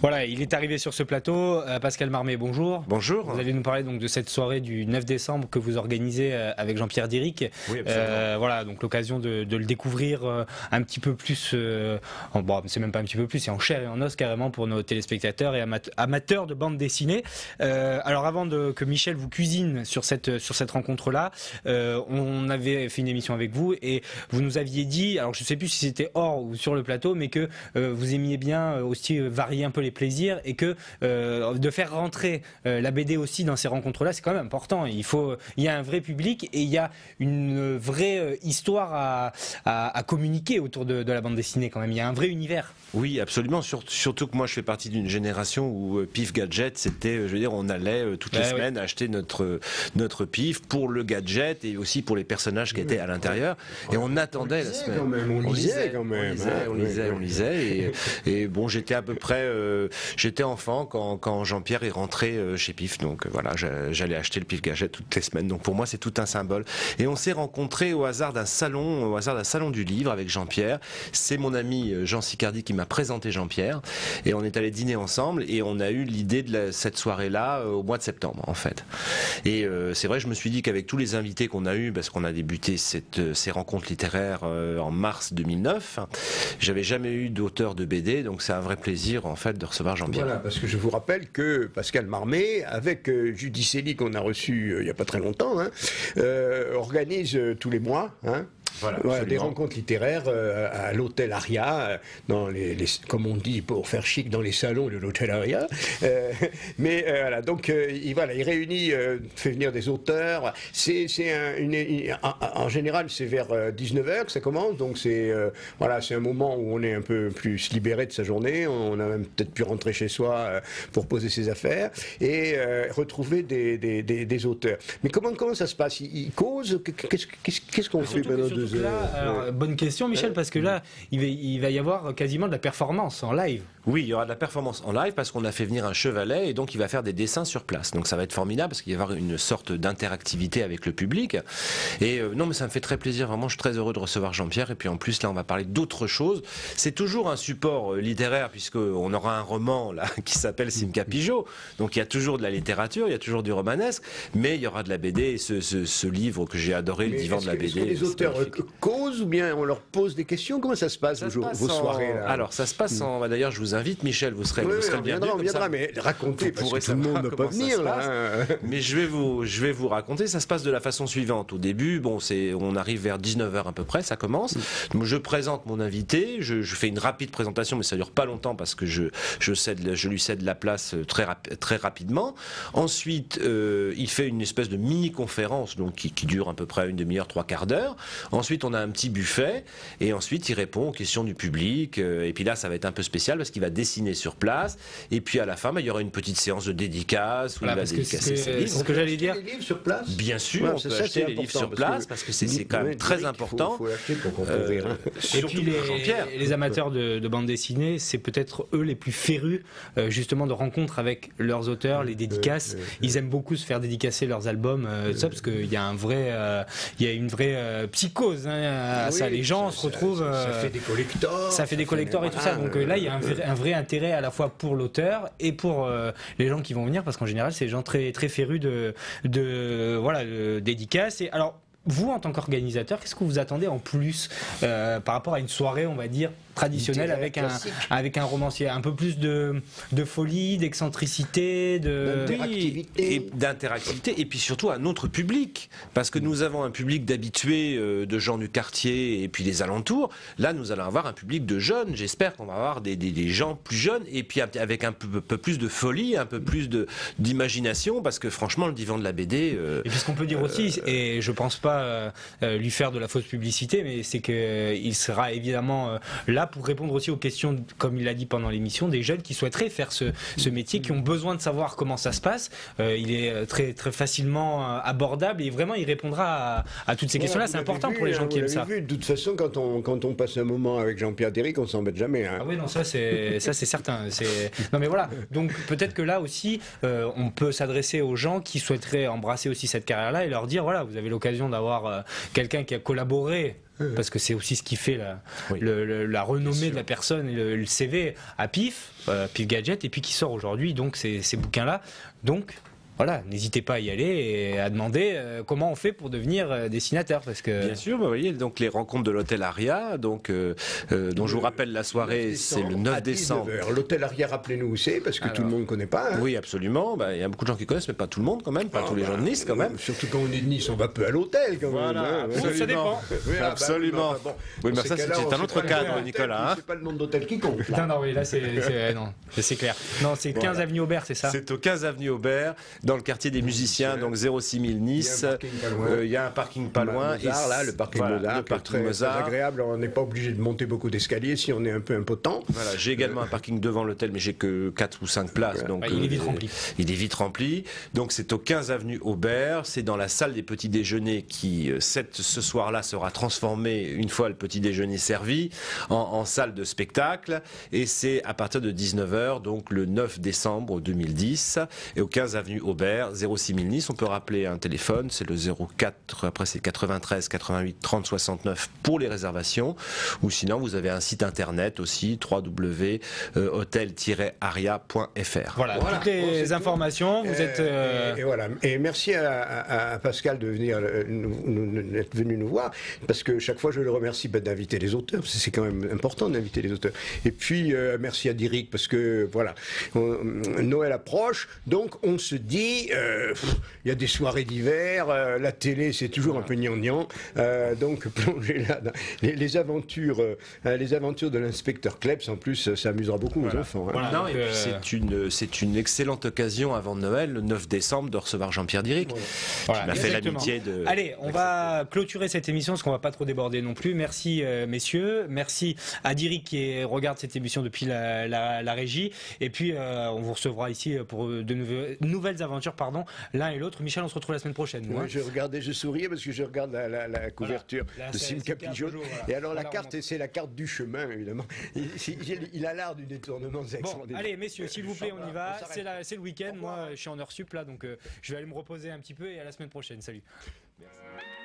Voilà, il est arrivé sur ce plateau. Pascal Marmé, bonjour. Bonjour. Vous allez nous parler donc de cette soirée du 9 décembre que vous organisez avec Jean-Pierre Diric. Oui, absolument. Voilà, donc l'occasion de le découvrir un petit peu plus, bon, c'est même pas un petit peu plus, c'est en chair et en os carrément pour nos téléspectateurs et amateurs de bande dessinée. Alors avant que Michel vous cuisine sur cette rencontre-là, on avait fait une émission avec vous et vous nous aviez dit, alors je sais plus si c'était hors ou sur le plateau, mais que vous aimiez bien aussi varier un peu les plaisirs et que de faire rentrer la BD aussi dans ces rencontres-là, c'est quand même important. Il y a un vrai public et il y a une vraie histoire à communiquer autour de la bande dessinée quand même. Il y a un vrai univers. Oui, absolument. Surtout que moi, je fais partie d'une génération où Pif Gadget, c'était, je veux dire, on allait toutes les semaines acheter notre Pif pour le gadget et aussi pour les personnages qui étaient à l'intérieur. Et on attendait la semaine. On lisait quand même. On lisait. Et bon, j'étais à peu près, j'étais enfant quand Jean-Pierre est rentré chez Pif. Donc voilà, j'allais acheter le Pif Gadget toutes les semaines. Donc pour moi, c'est tout un symbole. Et on s'est rencontrés au hasard d'un salon du livre avec Jean-Pierre. C'est mon ami Jean Sicardi qui m'a présenté Jean-Pierre. Et on est allé dîner ensemble et on a eu l'idée de cette soirée-là au mois de septembre, en fait. Et c'est vrai, je me suis dit qu'avec tous les invités qu'on a eus, parce qu'on a débuté ces rencontres littéraires en mars 2009, j'avais jamais eu d'auteur de BD, donc c'est un vrai plaisir, en fait, de recevoir Jean-Pierre. Voilà, parce que je vous rappelle que Pascal Marmé, avec Judicelli qu'on a reçu il n'y a pas très longtemps, organise tous les mois, voilà, des rencontres littéraires à l'hôtel Aria, comme on dit pour faire chic, dans les salons de l'hôtel Aria. Voilà, donc il réunit, fait venir des auteurs. En général, c'est vers 19h que ça commence, donc c'est un moment où on est un peu plus libéré de sa journée. On a même peut-être pu rentrer chez soi pour poser ses affaires et retrouver des auteurs. Mais comment ça se passe? Ils causent? Qu'est-ce qu'on fait pendant 2 heures? Là, bonne question, Michel, parce que là, il va y avoir quasiment de la performance en live. Oui, il y aura de la performance en live parce qu'on a fait venir un chevalet et donc il va faire des dessins sur place. Donc ça va être formidable parce qu'il va y avoir une sorte d'interactivité avec le public. Et non, mais ça me fait très plaisir. Vraiment, je suis très heureux de recevoir Jean-Pierre. Et puis en plus, là, on va parler d'autres choses. C'est toujours un support littéraire puisqu'on aura un roman là qui s'appelle Simca Pigeot. Donc il y a toujours de la littérature, il y a toujours du romanesque, mais il y aura de la BD et ce livre que j'ai adoré, Le Divan de la BD. Est-ce que les auteurs causent ou bien on leur pose des questions? Comment ça se passe vos soirées là? Alors ça se passe en... D'ailleurs, je vous invite, Michel, vous serez le bienvenu. On viendra, mais racontez, parce que tout le monde ne peut pas venir là. Mais je vais vous raconter. Ça se passe de la façon suivante. Au début, on arrive vers 19h à peu près, ça commence. Donc, je présente mon invité, je fais une rapide présentation, mais ça dure pas longtemps parce que je lui cède la place très rapidement. Ensuite, il fait une espèce de mini-conférence donc qui dure à peu près une demi-heure, 3/4 d'heure. Ensuite, on a un petit buffet et ensuite, il répond aux questions du public. Et puis là, ça va être un peu spécial parce qu'il va dessiner sur place. Et puis à la fin, il y aura une petite séance de dédicace où il va dédicacer ses livres. C'est ce que j'allais dire. Les livres sur place? Bien sûr, on peut acheter les livres sur place parce que c'est quand même très important. Il faut acheter pour qu'on peut ouvrir. Et puis les amateurs de bande dessinée, c'est peut-être eux les plus férus justement de rencontres avec leurs auteurs, les dédicaces. Ils aiment beaucoup se faire dédicacer leurs albums, parce qu'il y a une vraie psychose à ça. Les gens se retrouvent. Ça fait des collectors. Ça fait des collectors et tout ça. Donc là, il y a un vrai intérêt à la fois pour l'auteur et pour les gens qui vont venir, parce qu'en général, c'est des gens très très férus de dédicaces. Et alors, vous, en tant qu'organisateur, qu'est-ce que vous attendez en plus par rapport à une soirée, on va dire, traditionnelle avec un romancier? Un peu plus de folie, d'excentricité, d'interactivité et puis surtout un autre public, parce que nous avons un public d'habitués de gens du quartier et puis des alentours. Là, nous allons avoir un public de jeunes. J'espère qu'on va avoir des gens plus jeunes et puis avec un peu plus de folie, un peu plus d'imagination, parce que franchement, le divan de la BD... et puis ce qu'on peut dire aussi, et je pense pas lui faire de la fausse publicité, mais c'est qu'il sera évidemment là pour répondre aussi aux questions, comme il l'a dit pendant l'émission, des jeunes qui souhaiteraient faire ce métier, qui ont besoin de savoir comment ça se passe. Il est très, très facilement abordable et vraiment il répondra à toutes ces questions-là. C'est important pour les gens qui aiment ça. De toute façon, quand on passe un moment avec Jean-Pierre Diric, on s'embête jamais. Ah oui, non, ça c'est certain. Non mais voilà, donc peut-être que là aussi, on peut s'adresser aux gens qui souhaiteraient embrasser aussi cette carrière-là et leur dire, voilà, vous avez l'occasion d'avoir quelqu'un qui a collaboré parce que c'est aussi ce qui fait la renommée de la personne et le CV à PIF Gadget, et puis qui sort aujourd'hui, donc ces bouquins-là. Donc voilà, n'hésitez pas à y aller et à demander comment on fait pour devenir dessinateur, parce que bien sûr, vous voyez, donc les rencontres de l'hôtel Aria, donc dont je vous rappelle la soirée, c'est le 9 décembre. L'hôtel Aria, rappelez-nous où c'est, parce que tout le monde ne connaît pas. Oui, absolument. Il y a beaucoup de gens qui connaissent, mais pas tout le monde quand même, pas tous les gens de Nice quand même. Surtout quand on est de Nice, on va peu à l'hôtel quand même. Voilà, ça dépend. Absolument. Oui, mais ça c'est un autre cadre, Nicolas. C'est pas le nom d'hôtel qui compte. Non, oui, là c'est clair. Non, c'est 15 avenue Aubert, c'est ça. C'est au 15 avenue Aubert, dans le quartier des musiciens. Donc 06000 Nice, il y a un parking pas loin. Le parking Mozart, très agréable. On n'est pas obligé de monter beaucoup d'escaliers si on est un peu impotent. Voilà, j'ai également un parking devant l'hôtel, mais j'ai que 4 ou 5 places. Donc, il est vite rempli. Il est vite rempli. Donc c'est au 15 avenue Aubert. C'est dans la salle des petits déjeuners qui, ce soir-là, sera transformée, une fois le petit déjeuner servi, en salle de spectacle. Et c'est à partir de 19h, donc le 9 décembre 2010. Et au 15 avenue Aubert, 06000 Nice, on peut rappeler un téléphone, c'est le 04, après c'est 93 88 30 69 pour les réservations, ou sinon vous avez un site internet aussi, www.hotel-aria.fr. Voilà, toutes les informations, vous êtes... Et voilà, et merci à Pascal de venir d'être venu nous voir, parce que chaque fois je le remercie d'inviter les auteurs, parce que c'est quand même important d'inviter les auteurs. Et puis merci à Diric, parce que voilà, Noël approche, donc on se dit... il y a des soirées d'hiver, la télé c'est toujours un peu gnangnan, donc plonger là dans les aventures de l'inspecteur Klebs, en plus ça amusera beaucoup aux enfants. Hein. Voilà, et puis c'est une excellente occasion avant Noël, le 9 décembre, de recevoir Jean-Pierre Diric, qui m'a fait l'amitié de... Allez, on va clôturer cette émission parce qu'on va pas trop déborder non plus. Merci messieurs, merci à Diric qui regarde cette émission depuis la régie, et puis on vous recevra ici pour de nouvelles aventures, l'un et l'autre. Michel, on se retrouve la semaine prochaine. Oui, je souriais parce que je regarde la couverture de Simca Pigeon. Et alors la carte, c'est la carte du chemin, évidemment. Il a l'art du détournement extraordinaire. Allez, messieurs, s'il vous plaît, on y va. C'est le week-end. Moi, je suis en heure sup là, donc je vais aller me reposer un petit peu et à la semaine prochaine. Salut. Merci.